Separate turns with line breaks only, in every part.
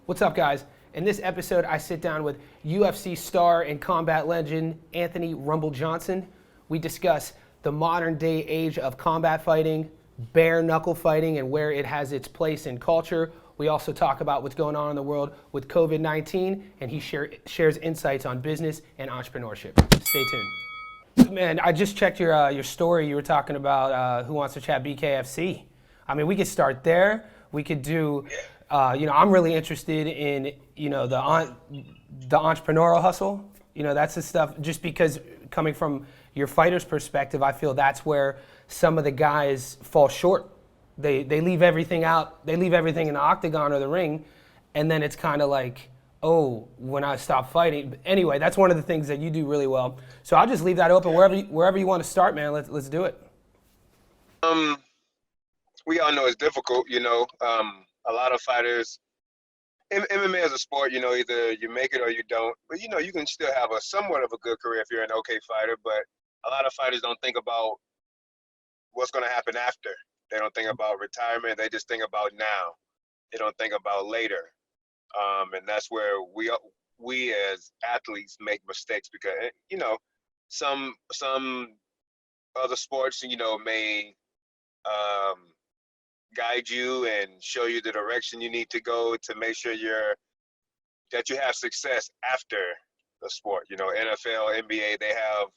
What's up, guys? In this episode, I sit down with UFC star and combat legend Anthony Rumble Johnson. We discuss the modern day age of combat fighting, bare knuckle fighting, and where it has its place in culture. We also talk about what's going on in the world with COVID-19, and he shares insights on business and entrepreneurship. Stay tuned. Man, I just checked your story. You were talking about Who Wants to Chat BKFC. I mean, we could start there. We could do, I'm really interested in, the entrepreneurial hustle. That's the stuff, just because coming from your fighter's perspective, I feel that's where some of the guys fall short. They leave everything out. They leave everything in the octagon or the ring, and then it's kind of like, oh, when I stop fighting. But anyway, that's one of the things that you do really well. So I'll just leave that open wherever you want to start, man. Let's do it.
We all know it's difficult. A lot of fighters. MMA is a sport. Either you make it or you don't. But you can still have a somewhat of a good career if you're an okay fighter. But a lot of fighters don't think about what's going to happen after. They don't think about retirement. They just think about now. They don't think about later. And that's where we as athletes make mistakes because some other sports may guide you and show you the direction you need to go to make sure that you have success after the sport. NFL, NBA, they have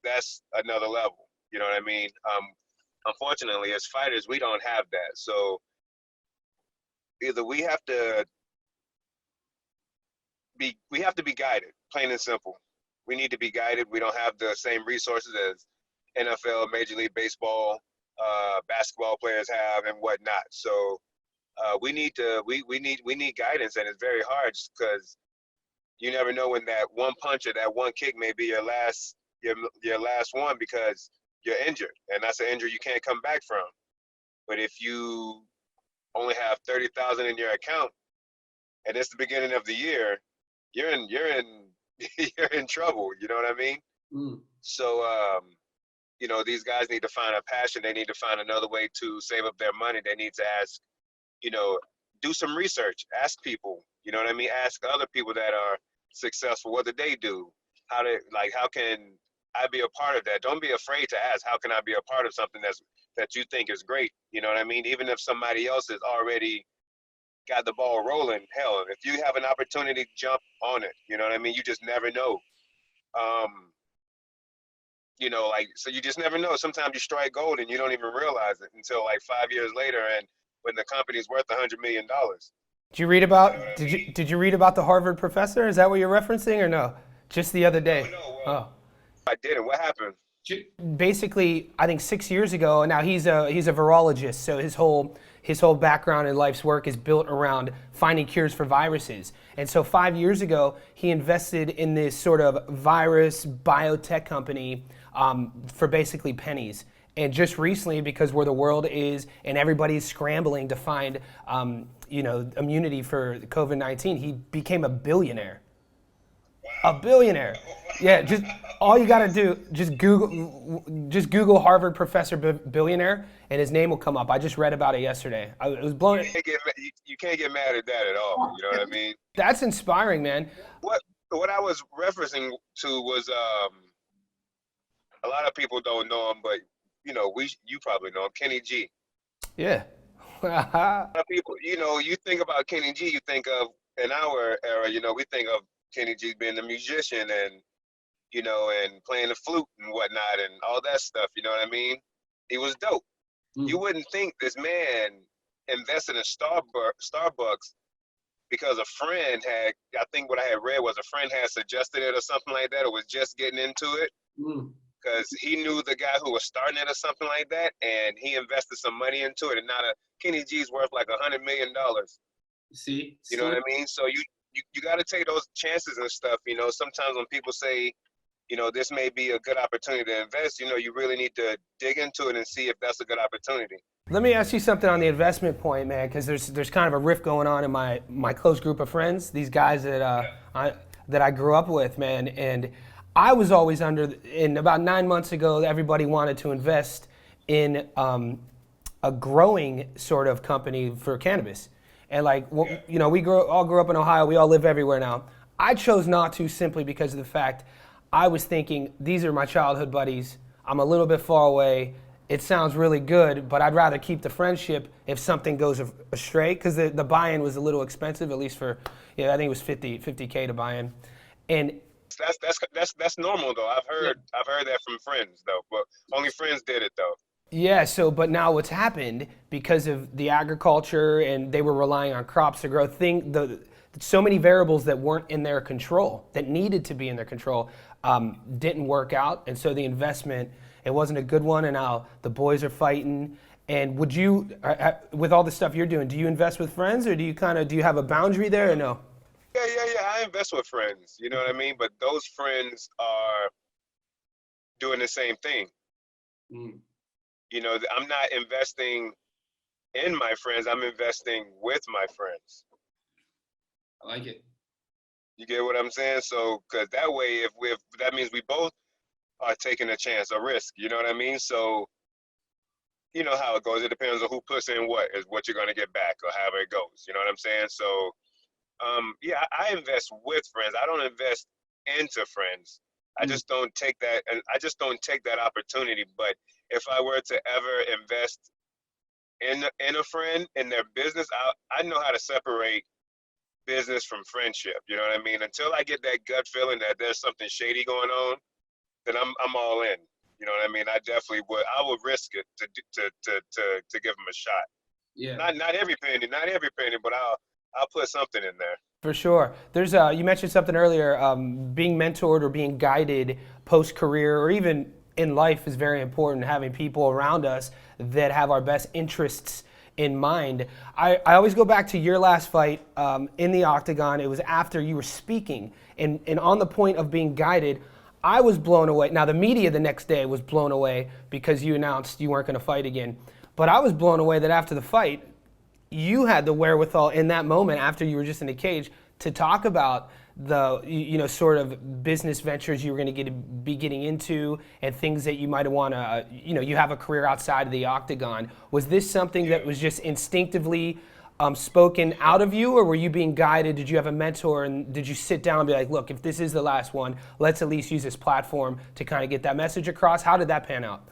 that's another level. You know what I mean? Unfortunately, as fighters, we don't have that. So either we have to be guided, plain and simple. We need to be guided. We don't have the same resources as NFL, Major League Baseball, basketball players have and whatnot. So we need guidance, and it's very hard because you never know when that one punch or that one kick may be your last one because you're injured, and that's an injury you can't come back from. But if you only have 30,000 in your account, and it's the beginning of the year, you're in you're in trouble. You know what I mean? Mm. So these guys need to find a passion. They need to find another way to save up their money. They need to ask, do some research. Ask people. You know what I mean? Ask other people that are successful. What did they do? How can I be a part of that? Don't be afraid to ask, how can I be a part of something that you think is great? You know what I mean? Even if somebody else has already got the ball rolling, hell, if you have an opportunity, jump on it. You know what I mean? You just never know. So you just never know. Sometimes you strike gold and you don't even realize it until 5 years later, and when the company's worth $100 million.
Did you read about the Harvard professor? Is that what you're referencing, or no? Just the other day.
No, I didn't. What happened?
Basically, I think 6 years ago. Now he's a virologist, so his whole background and life's work is built around finding cures for viruses. And so 5 years ago, he invested in this sort of virus biotech company for basically pennies. And just recently, because where the world is and everybody's scrambling to find immunity for COVID-19, he became a billionaire. A billionaire. Yeah, just all you got to do, just Google Harvard professor billionaire, and his name will come up. I just read about it yesterday. It was blown.
You can't get mad at that at all. You know what I mean?
That's inspiring, man.
What I was referencing to was a lot of people don't know him, but you probably know him, Kenny G.
Yeah.
A lot of people, you think about Kenny G, you think of in our era, we think of Kenny G being a musician and and playing the flute and whatnot and all that stuff. You know what I mean? He was dope. Mm. You wouldn't think this man invested in Starbucks because a friend I think what I had read was a friend had suggested it or something like that, or was just getting into it. Because he knew the guy who was starting it or something like that, and he invested some money into it, and now Kenny G's worth like $100 million.
See?
You know what I mean? So you got to take those chances and stuff. Sometimes when people say, this may be a good opportunity to invest, you really need to dig into it and see if that's a good opportunity.
Let me ask you something on the investment point, man, because there's kind of a rift going on in my close group of friends, these guys that I grew up with, man, and I was always and about 9 months ago, everybody wanted to invest in a growing sort of company for cannabis. And like, you know, all grew up in Ohio. We all live everywhere now. I chose not to simply because of the fact I was thinking these are my childhood buddies. I'm a little bit far away. It sounds really good, but I'd rather keep the friendship if something goes astray, because the buy-in was a little expensive, at least for, yeah, I think it was 50K to buy in. And
That's normal though. I've heard that from friends though, but only friends did it though.
yeah, so but now what's happened because of the agriculture and they were relying on crops to grow so many variables that weren't in their control that needed to be in their control didn't work out, and so the investment it wasn't a good one, and now the boys are fighting. And would you, with all the stuff you're doing, do you invest with friends, or do you have a boundary there, or no?
Yeah. I invest with friends. You know what I mean? But those friends are doing the same thing.
Mm,
You know, I'm not investing in my friends. I'm investing with my friends.
I like it.
You get what I'm saying? So, because that way, if that means we both are taking a chance, a risk. You know what I mean? So, you know how it goes. It depends on who puts in what is what you're gonna get back, or however it goes. You know what I'm saying? So, yeah, I invest with friends. I don't invest into friends. I
Mm,
just don't take that, and I just don't take that opportunity. But if I were to ever invest in a friend in their business, I know how to separate business from friendship. You know what I mean? Until I get that gut feeling that there's something shady going on, then I'm all in. You know what I mean? I definitely would. I would risk it to give them a shot.
yeah.
Not every penny, but I'll put something in there.
For sure. There's you mentioned something earlier. Being mentored or being guided post career or even in life is very important. Having people around us that have our best interests in mind. I always go back to your last fight in the octagon. It was after you were speaking, and on the point of being guided, I was blown away. Now the media the next day was blown away because you announced you weren't going to fight again. But I was blown away that after the fight, you had the wherewithal in that moment after you were just in a cage to talk about the sort of business ventures you were going to be getting into and things that you might want to you have a career outside of the octagon. Was this something that was just instinctively spoken out of you, or were you being guided? Did you have a mentor, and did you sit down and be like, look, if this is the last one, let's at least use this platform to kind of get that message across? How did that pan out?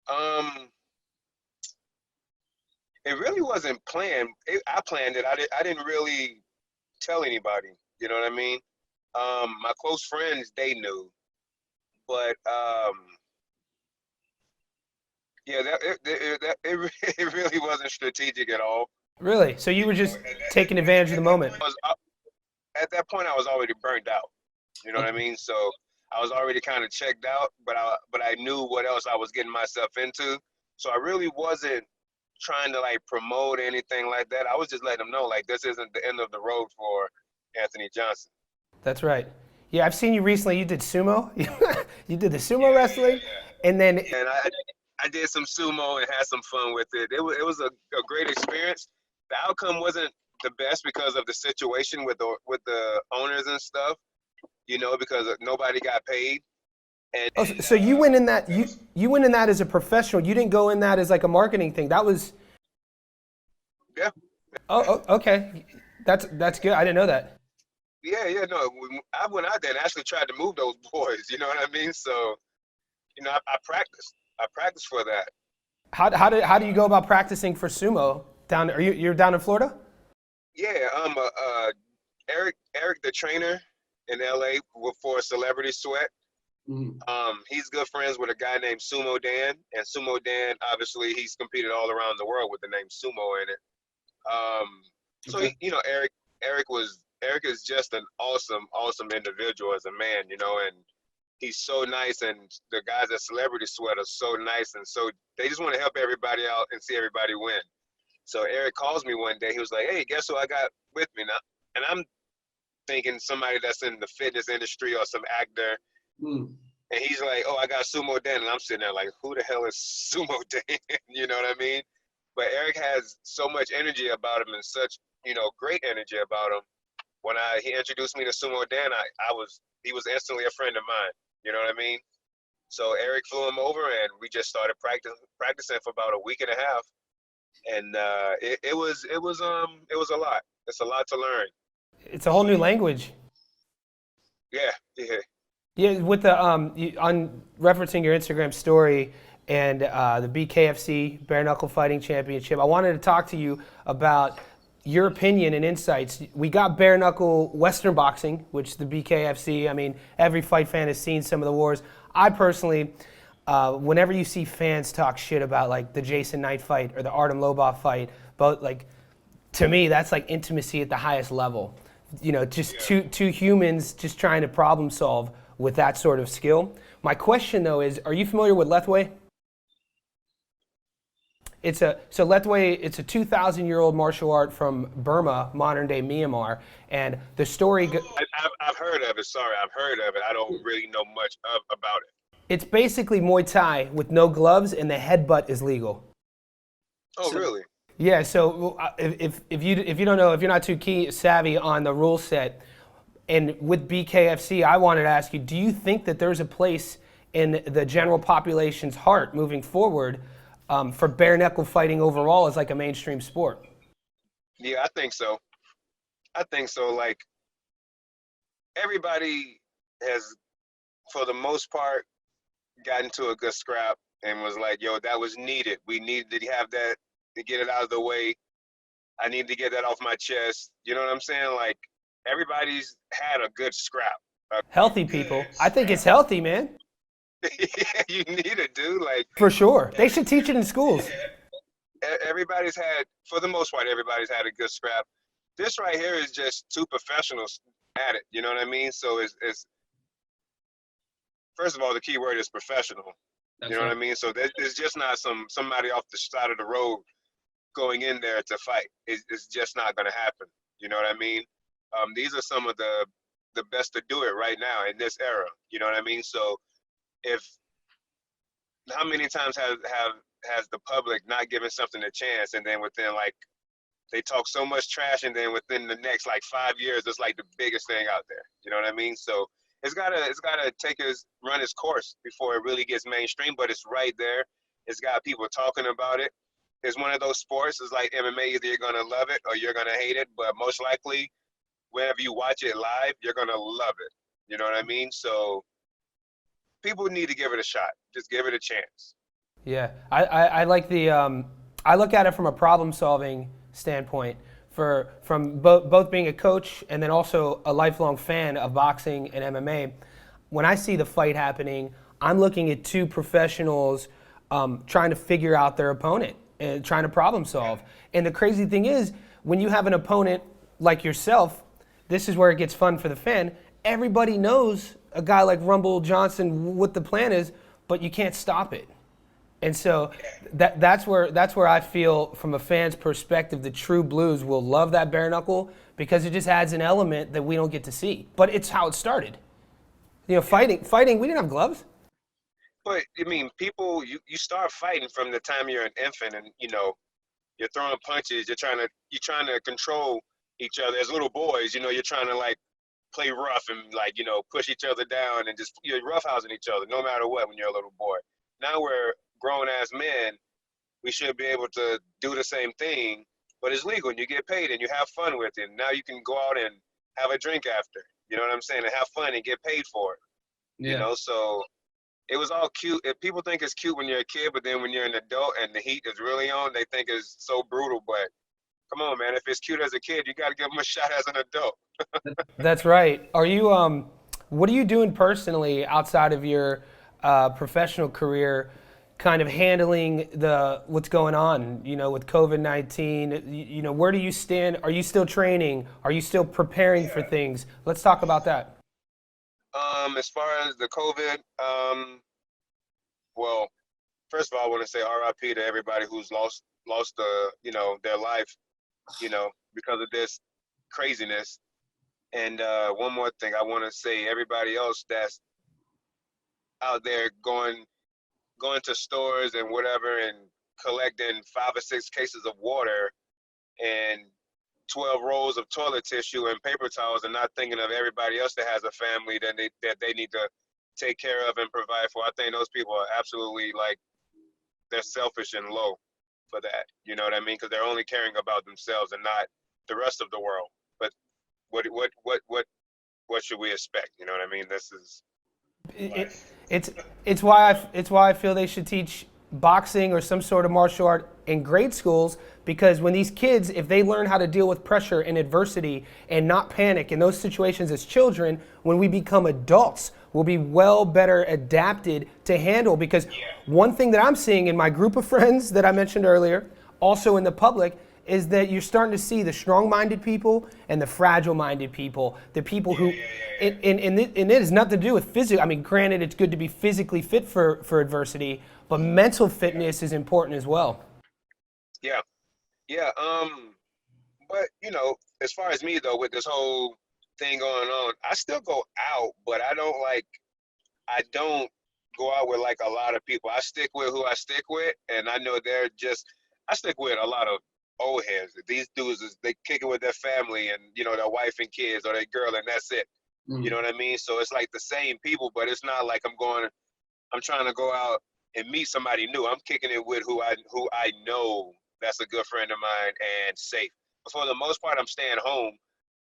Um, it really wasn't planned. I planned it. I didn't really tell anybody. You know what I mean? My close friends, they knew, but yeah, it really wasn't strategic at all.
Really? So you
You
were
know,
just taking advantage of the moment?
at that point, I was already burned out. You know what I
Okay.
mean? So I was already kind of checked out, but I knew what else I was getting myself into. So I really wasn't trying to like promote anything like that. I was just letting them know like this isn't the end of the road for Anthony Johnson.
That's right. Yeah, I've seen you recently. You did sumo. You did the sumo wrestling,
Yeah.
and then
And I did some sumo and had some fun with it. It was a great experience. The outcome wasn't the best because of the situation with the owners and stuff. You know, because nobody got paid. And
oh, so you went in that you went in that as a professional. You didn't go in that as like a marketing thing. That was
yeah,
okay. That's good. I didn't know that.
yeah. No, I went out there and actually tried to move those boys. You know what I mean? So, you know, I practiced. I practiced for that.
How do you go about practicing for sumo down? You're down in Florida?
Yeah, Eric the trainer in LA for Celebrity Sweat.
Mm,
He's good friends with a guy named Sumo Dan, and Sumo Dan, obviously, he's competed all around the world with the name Sumo in it. So
okay.
you know, Eric is just an awesome individual as a man, you know, and he's so nice, and the guys at Celebrity Sweat are so nice, and so they just want to help everybody out and see everybody win. So Eric calls me one day. He was like, "Hey, guess who I got with me now?" And I'm thinking somebody that's in the fitness industry or some actor.
Mm,
And he's like, "Oh, I got Sumo Dan," and I'm sitting there like, "Who the hell is Sumo Dan?" You know what I mean? But Eric has so much energy about him and such, you know, great energy about him. When he introduced me to Sumo Dan, he was instantly a friend of mine. You know what I mean? So Eric flew him over, and we just started practicing for about a week and a half. and it was a lot. It's a lot to learn.
It's a whole new language.
Yeah, yeah,
Yeah, with the on referencing your Instagram story and the BKFC Bare Knuckle Fighting Championship, I wanted to talk to you about your opinion and insights. We got bare knuckle Western boxing, which the BKFC. I mean, every fight fan has seen some of the wars. I personally, whenever you see fans talk shit about like the Jason Knight fight or the Artem Lobov fight, both like to me that's like intimacy at the highest level. You know, just two humans just trying to problem solve with that sort of skill. My question though is, are you familiar with Lethwei? Lethwei. It's a 2,000-year-old martial art from Burma, modern day Myanmar, and the story.
I've heard of it. Sorry, I've heard of it. I don't really know much about it.
It's basically Muay Thai with no gloves, and the headbutt is legal.
Oh, really?
Yeah. So if you don't know, if you're not too savvy on the rule set, and with BKFC, I wanted to ask you: do you think that there's a place in the general population's heart moving forward for bare knuckle fighting overall as like a mainstream sport?
Yeah, I think so. I think so. Like everybody has, for the most part, gotten to a good scrap and was like, "Yo, that was needed. We needed to have that to get it out of the way. I need to get that off my chest." You know what I'm saying? Like everybody's had a good scrap.
Healthy people. I think it's healthy, man.
Yeah, you need it, dude. Like
For sure. They should teach it in schools.
everybody's had, for the most part, everybody's had a good scrap. This right here is just two professionals at it. You know what I mean? So it's first of all, the key word is professional.
That's
You know
right.
what I mean? So it's just not somebody off the side of the road going in there to fight. It's just not going to happen. You know what I mean? These are some of the best to do it right now in this era. You know what I mean? So if how many times has the public not given something a chance, and then within like they talk so much trash, and then within the next like 5 years, it's like the biggest thing out there. You know what I mean? So it's gotta run its course before it really gets mainstream. But it's right there. It's got people talking about it. It's one of those sports. It's like MMA. Either you're gonna love it or you're gonna hate it. But most likely, whenever you watch it live, you're gonna love it. You know what I mean? So people need to give it a shot. Just give it a chance.
Yeah, I like the I look at it from a problem solving standpoint from both being a coach and then also a lifelong fan of boxing and MMA. When I see the fight happening, I'm looking at two professionals trying to figure out their opponent and trying to problem solve. And the crazy thing is, when you have an opponent like yourself, this is where it gets fun for the fan. Everybody knows a guy like Rumble Johnson what the plan is, but you can't stop it. And so that's where I feel, from a fan's perspective, the true blues will love that bare knuckle because it just adds an element that we don't get to see. But it's how it started. You know, fighting. We didn't have gloves.
But I mean, people, you start fighting from the time you're an infant, and you're throwing punches. You're trying to control each other as little boys. You're trying to like play rough and like push each other down and just you're roughhousing each other no matter what when you're a little boy. Now we're grown ass men. We should be able to do the same thing, but it's legal and you get paid and you have fun with it. Now you can go out and have a drink after. You know what I'm saying? And have fun and get paid for it.
Yeah.
So it was all cute. If people think it's cute when you're a kid, but then when you're an adult and the heat is really on, they think it's so brutal. But come on, man, if it's cute as a kid, you got to give them a shot as an adult.
That's right. Are you what are you doing personally outside of your professional career, kind of handling what's going on, with COVID-19? Where do you stand? Are you still training? Are you still preparing for things? Let's talk about that.
As far as the COVID, well, first of all, I want to say RIP to everybody who's lost their life, because of this craziness. And one more thing I want to say, everybody else that's out there going to stores and whatever and collecting 5 or 6 cases of water and 12 rolls of toilet tissue and paper towels, and not thinking of everybody else that has a family that they need to take care of and provide for. I think those people are absolutely, like, they're selfish and low. for that. You know what I mean? Because they're only caring about themselves and not the rest of the world. But what should we expect? You know what I mean? This is
it, it's why I feel they should teach boxing or some sort of martial art in grade schools, because when these kids, if they learn how to deal with pressure and adversity and not panic in those situations as children, when we become adults, we'll be well better adapted to handle. Because one thing that I'm seeing in my group of friends that I mentioned earlier, also in the public, is that you're starting to see the strong-minded people and the fragile-minded people, the people who, and it has nothing to do with physical. I mean, granted, it's good to be physically fit for adversity, but mental fitness is important as well.
yeah, yeah. But as far as me though, with this whole thing going on, I still go out, but I don't go out with like a lot of people. I stick with who I stick with, and I know I stick with a lot of old heads. These dudes they kick it with their family and their wife and kids or their girl, and that's it. You know what I mean? So it's like the same people, but it's not like I'm trying to go out and meet somebody new. I'm kicking it with who I know that's a good friend of mine and safe. But for the most part, I'm staying home,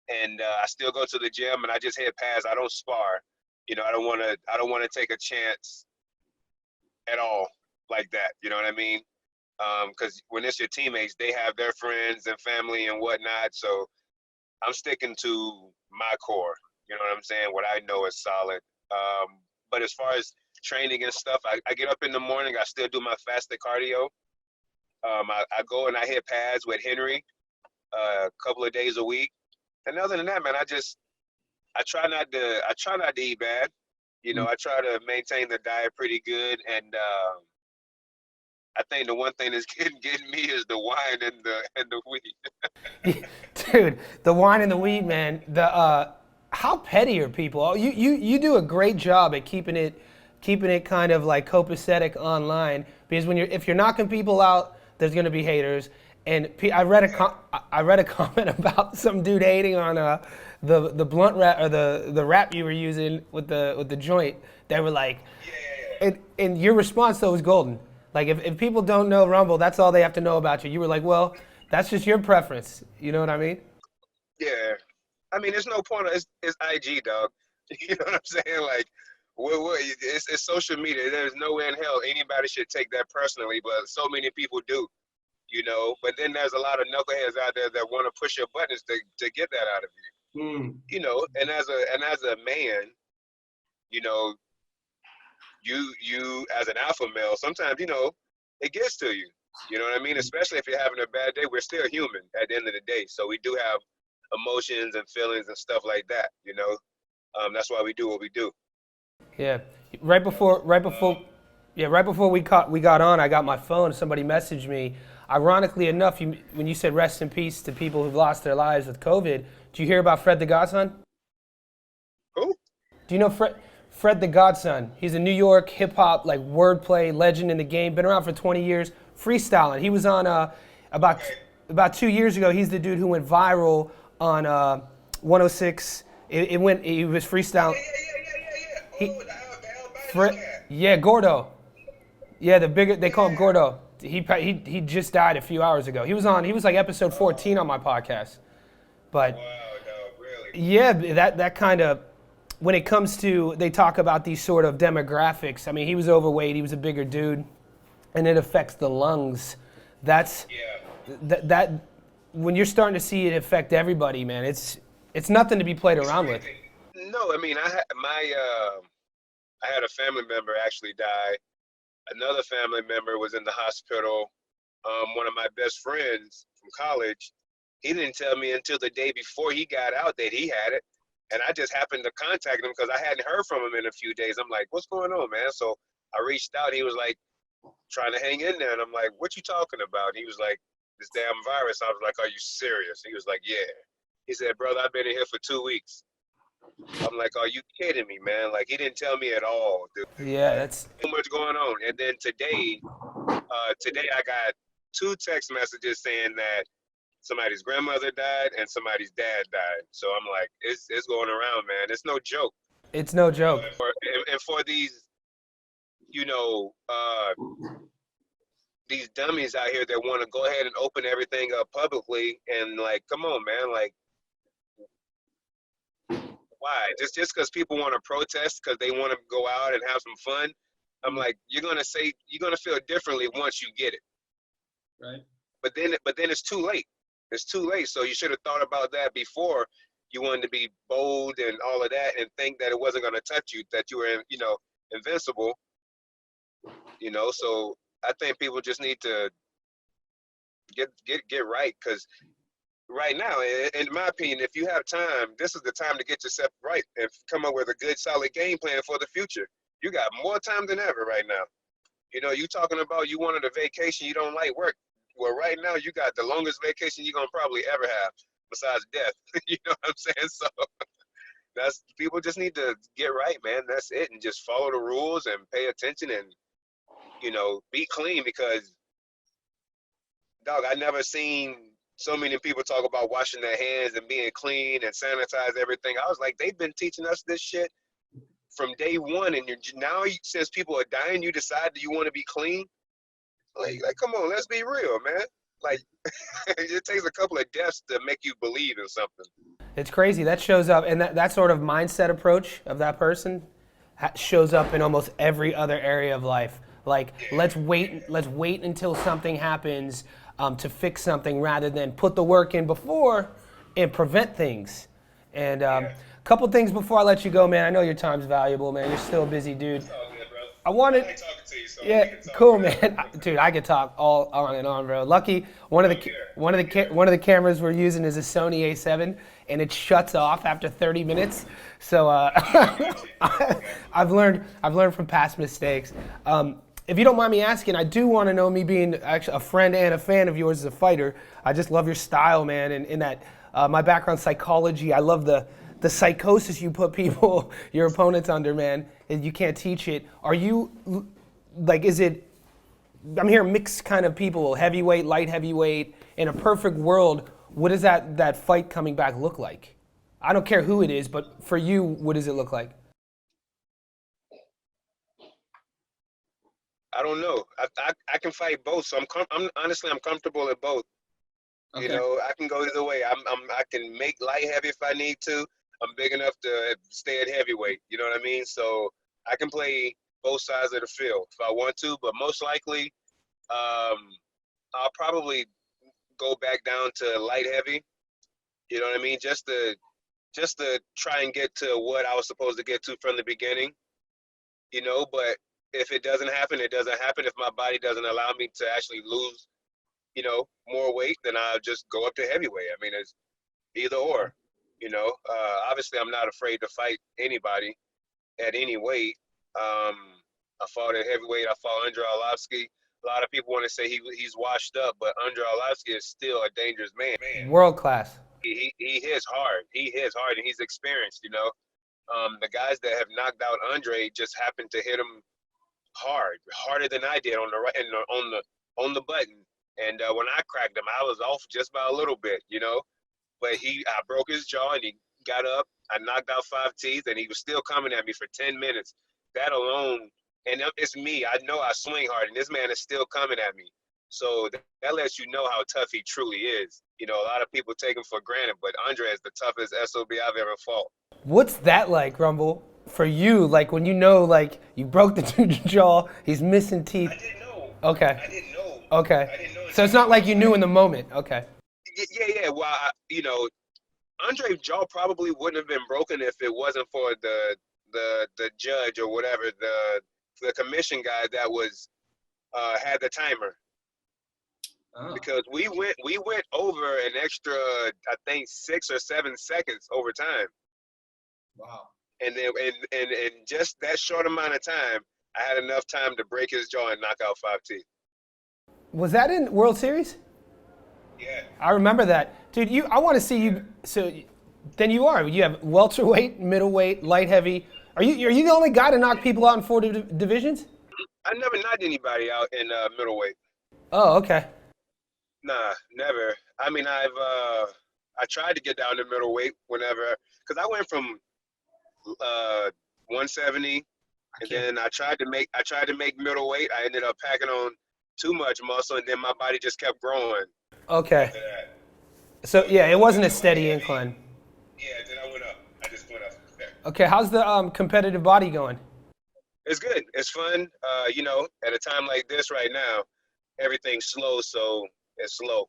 and I still go to the gym, and I just hit pads. I don't spar. I don't want to take a chance at all like that. You know what I mean? Because when it's your teammates, they have their friends and family and whatnot. So I'm sticking to my core. You know what I'm saying? What I know is solid. But as far as training and stuff, I get up in the morning. I still do my fasted cardio. I go and I hit pads with Henry a couple of days a week. And other than that, man, I try not to eat bad. I try to maintain the diet pretty good, and I think the one thing that's getting me is the wine and the weed.
Dude, the wine and the weed, man. How petty are people? Oh, you do a great job at keeping it kind of like copacetic online, because if you're knocking people out, there's gonna be haters. And I read a comment about some dude hating on the blunt wrap or the wrap you were using with the joint. They were like, and your response though was golden. Like if people don't know Rumble, that's all they have to know about you. You were like, well, that's just your preference. You know what I mean?
Yeah, I mean, there's no point. It's IG, dog. You know what I'm saying? Like, it's social media. There's no way in hell anybody should take that personally, but so many people do. But then there's a lot of knuckleheads out there that want to push your buttons to get that out of you. And as a man, you know, you as an alpha male, sometimes it gets to you. You know what I mean? Especially if you're having a bad day, we're still human at the end of the day, so we do have emotions and feelings and stuff like that. That's why we do what we do.
Yeah. Right before we got on, I got my phone. Somebody messaged me. Ironically enough, when you said rest in peace to people who've lost their lives with COVID, did you hear about Fred the Godson?
Who?
Do you know Fred the Godson? He's a New York hip hop like wordplay legend in the game. Been around for 20 years, freestyling. He was on about 2 years ago. He's the dude who went viral on 106. He was freestyling. Gordo. Yeah, the bigger they call him Gordo. He just died a few hours ago. He was like episode 14 on my podcast. But
wow, no, really?
yeah, that kind of, when it comes to, they talk about these sort of demographics. I mean, he was overweight, he was a bigger dude, and it affects the lungs. That's that when you're starting to see it affect everybody, man. It's nothing to be played around with.
No, I mean, I had a family member actually die. Another family member was in the hospital. One of my best friends from college, he didn't tell me until the day before he got out that he had it. And I just happened to contact him because I hadn't heard from him in a few days. I'm like, what's going on, man? So I reached out. He was like, trying to hang in there. And I'm like, what you talking about? And he was like, this damn virus. I was like, are you serious? He was like, yeah. He said, brother, I've been in here for 2 weeks. I'm like, are you kidding me, man? Like, he didn't tell me at all, dude.
Yeah, that's
So much going on. And then today I got 2 text messages saying that somebody's grandmother died and somebody's dad died. So I'm like, it's going around, man. It's no joke.
it's no joke.
And for these, these dummies out here that want to go ahead and open everything up publicly, and like, come on, man, like, why? Just because people want to protest because they want to go out and have some fun, I'm like, you're gonna feel differently once you get it.
Right.
But then it's too late. It's too late. So you should have thought about that before you wanted to be bold and all of that, and think that it wasn't going to touch you, that you were, invincible. So I think people just need to get right, because right now, in my opinion, if you have time, this is the time to get yourself right and come up with a good, solid game plan for the future. You got more time than ever right now. You talking about you wanted a vacation, you don't like work. Well, right now you got the longest vacation you're gonna probably ever have, besides death. You know what I'm saying? So people just need to get right, man. That's it, and just follow the rules and pay attention and be clean, because dog, I never seen so many people talk about washing their hands and being clean and sanitize everything. I was like, they've been teaching us this shit from day one, and now since people are dying, you decide that you want to be clean. Like, come on, let's be real, man. Like, it takes a couple of deaths to make you believe in something.
It's crazy. That shows up, and that sort of mindset approach of that person shows up in almost every other area of life. Like, let's wait until something happens to fix something, rather than put the work in before and prevent things. And couple things before I let you go, man. I know your time's valuable, man. You're still a busy dude.
It's all good, bro.
I wanted.
I like talking to you, so
Yeah, cool, man. Dude, I could talk all on and on, bro. Lucky one of the cameras we're using is a Sony A7, and it shuts off after 30 minutes. So I've learned from past mistakes. If you don't mind me asking, I do want to know, me being actually a friend and a fan of yours as a fighter, I just love your style, man, and in that my background psychology, I love the psychosis you put people, your opponents under, man. You can't teach it. Are you, like, I'm hearing mixed kind of people, heavyweight, light heavyweight. In a perfect world, what does that fight coming back look like? I don't care who it is, but for you, what does it look like?
I don't know. I can fight both, so I'm honestly comfortable at both.
Okay.
I can go either way. I can make light heavy if I need to. I'm big enough to stay at heavyweight. You know what I mean? So I can play both sides of the field if I want to, but most likely, I'll probably go back down to light heavy. You know what I mean? Just to try and get to what I was supposed to get to from the beginning. But if it doesn't happen, it doesn't happen. If my body doesn't allow me to actually lose, more weight, then I'll just go up to heavyweight. I mean, it's either or. Obviously, I'm not afraid to fight anybody at any weight. I fought at heavyweight. I fought Andrei Arlovsky. A lot of people want to say he's washed up, but Andrei Arlovsky is still a dangerous man.
World class.
He hits hard. He hits hard, and he's experienced. The guys that have knocked out Andre just happened to hit him hard, harder than I did on the right and on the button. And when I cracked him, I was off just by a little bit, But I broke his jaw, and he got up. I knocked out 5 teeth, and he was still coming at me for 10 minutes. That alone, and it's me. I know I swing hard, and this man is still coming at me. So that lets you know how tough he truly is. A lot of people take him for granted, but Andre is the toughest SOB I've ever fought.
What's that like, Rumble, for you? Like, when like, you broke the dude's jaw, he's missing teeth.
I didn't know.
Okay.
I didn't know.
Okay.
I didn't know.
So it's not like you knew in the moment. Okay.
Yeah. Well, Andre's jaw probably wouldn't have been broken if it wasn't for the judge or whatever, the commission guy that was had the timer.
Oh.
Because we went over an extra, I think, 6 or 7 seconds over time.
Wow.
And then in just that short amount of time, I had enough time to break his jaw and knock out 5 teeth.
Was that in World Series?
Yeah.
I remember that. Dude, I want to see you. So then you have welterweight, middleweight, light heavy. Are you the only guy to knock people out in 4 divisions?
I never knocked anybody out in middleweight.
Oh, okay.
Nah, never. I mean, I tried to get down to middleweight whenever, because I went from 170, and then I tried to make middleweight. I ended up packing on too much muscle, and then my body just kept growing
Okay.
after that.
So yeah, it wasn't a steady incline.
Yeah, then I went up. I just went up.
Okay, how's the competitive body going?
It's good. It's fun. At a time like this right now, everything's slow, so it's slow.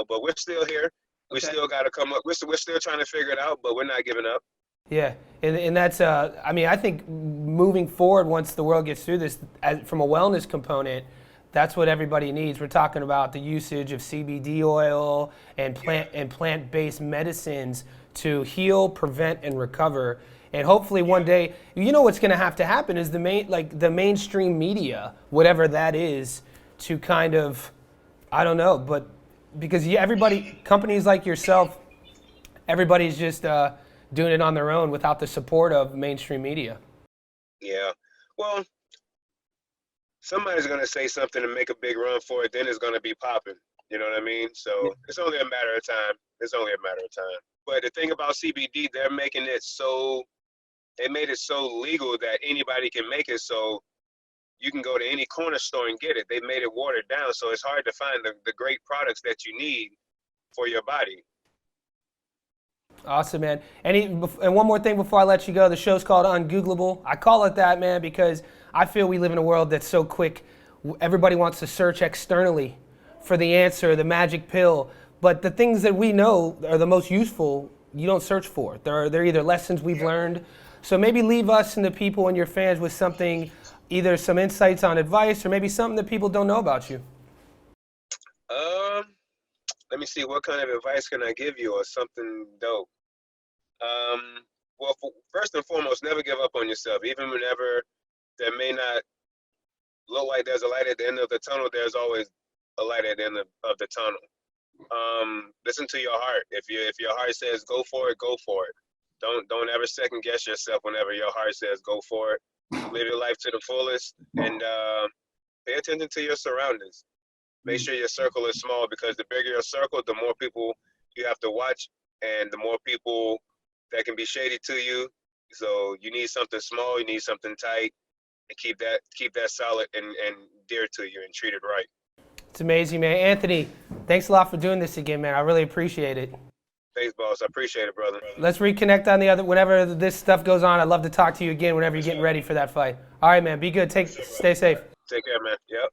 But we're still here. We
Okay.
still got to come up. We're still trying to figure it out, but we're not giving up.
Yeah, and that's I mean, I think moving forward once the world gets through this, from a wellness component, that's what everybody needs. We're talking about the usage of CBD oil and plant-based medicines to heal, prevent, and recover. And hopefully one day, what's going to happen is the mainstream media, whatever that is, to kind of, I don't know, but because everybody, companies like yourself, everybody's just doing it on their own without the support of mainstream media.
Yeah. Well, somebody's going to say something and make a big run for it, then it's going to be popping. You know what I mean? So it's only a matter of time. It's only a matter of time. But the thing about CBD, they made it so legal that anybody can make it, so you can go to any corner store and get it. They made it watered down, so it's hard to find the great products that you need for your body.
Awesome, man. And one more thing before I let you go. The show's called UNGOOGLEABLE. I call it that, man, because I feel we live in a world that's so quick. Everybody wants to search externally for the answer, the magic pill. But the things that we know are the most useful, you don't search for. They're either lessons we've learned. So maybe leave us and the people and your fans with something, either some insights on advice or maybe something that people don't know about you.
Let me see, what kind of advice can I give you or something dope? Well, first and foremost, never give up on yourself. Even whenever there may not look like there's a light at the end of the tunnel, there's always a light at the end of the tunnel. Listen to your heart. If your heart says go for it, go for it. Don't ever second guess yourself whenever your heart says go for it. Live your life to the fullest, and pay attention to your surroundings. Make sure your circle is small, because the bigger your circle, the more people you have to watch, and the more people that can be shady to you. So you need something small, you need something tight, and keep that solid and dear to you, and treat it right.
It's amazing, man. Anthony, thanks a lot for doing this again, man. I really appreciate it.
Thanks, boss. I appreciate it, brother.
Let's reconnect on the other, whenever this stuff goes on. I'd love to talk to you again whenever you're getting ready for that fight. All right, man. Be good. Stay safe.
Take care, man. Yep.